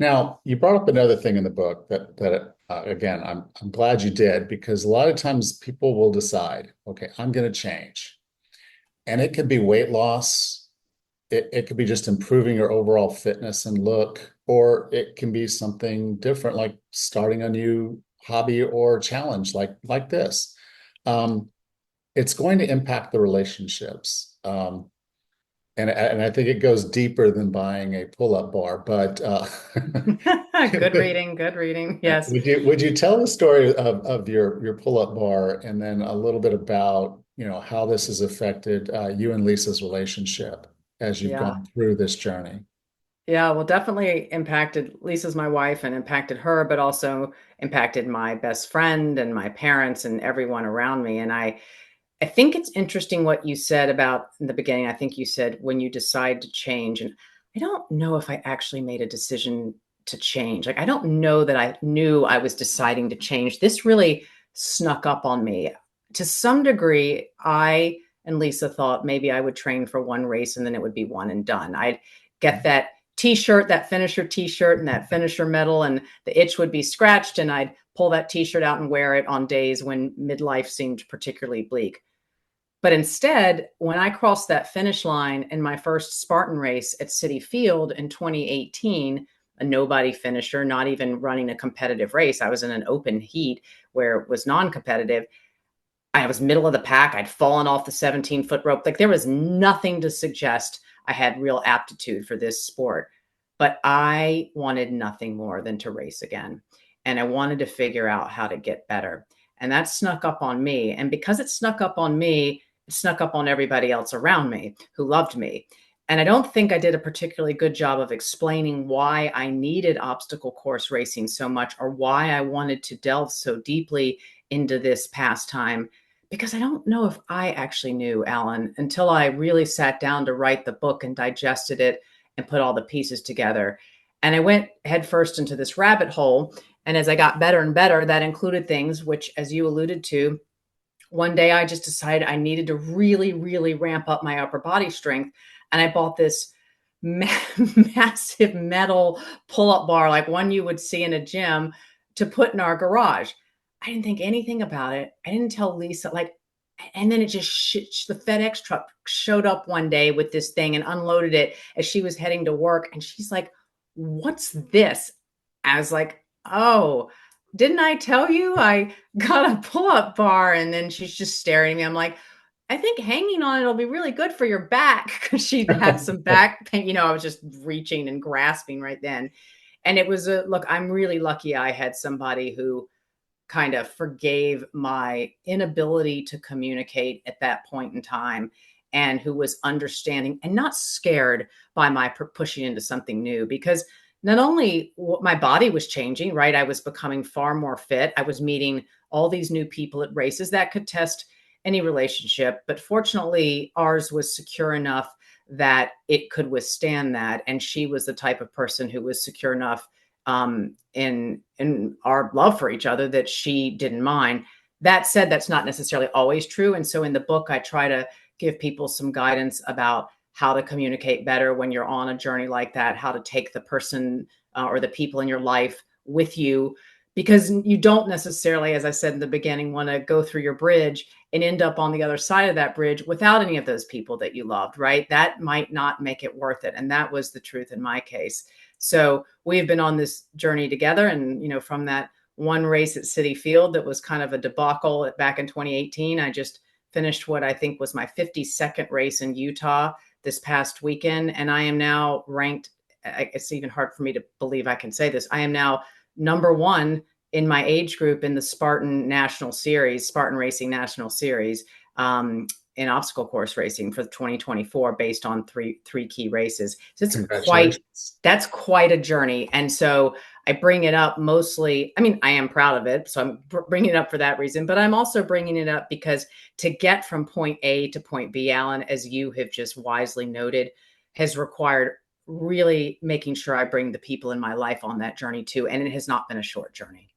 Now, you brought up another thing in the book that again, I'm glad you did because a lot of times people will decide, okay, I'm going to change, and it could be weight loss, it could be just improving your overall fitness and look, or it can be something different, like starting a new hobby or challenge, like this. Um, it's going to impact the relationships. And I think it goes deeper than buying a pull-up bar, but Good reading, good reading. Yes. would you tell the story of your pull-up bar and then a little bit about, how this has affected you and Lisa's relationship as you've Yeah. gone through this journey? Yeah, well, definitely impacted Lisa's my wife and impacted her, but also impacted my best friend and my parents and everyone around me. And I think it's interesting what you said about in the beginning. I think you said when you decide to change. And I don't know if I actually made a decision to change. Like, I don't know that I knew I was deciding to change. This really snuck up on me. To some degree, I and Lisa thought maybe I would train for one race and then it would be one and done. I'd get that t-shirt, that finisher t-shirt and that finisher medal, and the itch would be scratched. And I'd pull that t-shirt out and wear it on days when midlife seemed particularly bleak. But instead, when I crossed that finish line in my first Spartan race at City Field in 2018, a nobody finisher, not even running a competitive race, I was in an open heat where it was non competitive. I was middle of the pack. I'd fallen off the 17-foot rope. Like there was nothing to suggest I had real aptitude for this sport. But I wanted nothing more than to race again. And I wanted to figure out how to get better. And that snuck up on me. And because it snuck up on me, it snuck up on everybody else around me who loved me. And I don't think I did a particularly good job of explaining why I needed obstacle course racing so much or why I wanted to delve so deeply into this pastime, because I don't know if I actually knew, Alan, until I really sat down to write the book and digested it and put all the pieces together. And I went headfirst into this rabbit hole. And as I got better and better, that included things which, as you alluded to, one day I just decided I needed to really, really ramp up my upper body strength. And I bought this massive metal pull up bar, like one you would see in a gym, to put in our garage. I didn't think anything about it. I didn't tell Lisa, like, and then it just the FedEx truck showed up one day with this thing and unloaded it as she was heading to work. And she's like, "What's this?" I was like, "Oh, didn't I tell you I got a pull-up bar?" And then she's just staring at me. I'm like, "I think hanging on it'll be really good for your back," because she had some back pain. I was just reaching and grasping right then. And it was a look, I'm really lucky I had somebody who kind of forgave my inability to communicate at that point in time and who was understanding and not scared by my pushing into something new, because not only my body was changing, right? I was becoming far more fit. I was meeting all these new people at races that could test any relationship, but fortunately ours was secure enough that it could withstand that. And she was the type of person who was secure enough in our love for each other that she didn't mind. That said, that's not necessarily always true. And so in the book, I try to give people some guidance about how to communicate better when you're on a journey like that, how to take the person or the people in your life with you, because you don't necessarily, as I said in the beginning, want to go through your bridge and end up on the other side of that bridge without any of those people that you loved, right? That might not make it worth it. And that was the truth in my case. So we've been on this journey together. And, from that one race at City Field that was kind of a debacle back in 2018, I just finished what I think was my 52nd race in Utah this past weekend. And I am now ranked, it's even hard for me to believe I can say this, I am now number one in my age group in the Spartan Racing National Series, in obstacle course racing for 2024, based on three key races. So Congratulations. that's quite a journey. And so I bring it up mostly, I mean, I am proud of it, so I'm bringing it up for that reason, but I'm also bringing it up because to get from point A to point B, Alan, as you have just wisely noted, has required really making sure I bring the people in my life on that journey too. And it has not been a short journey.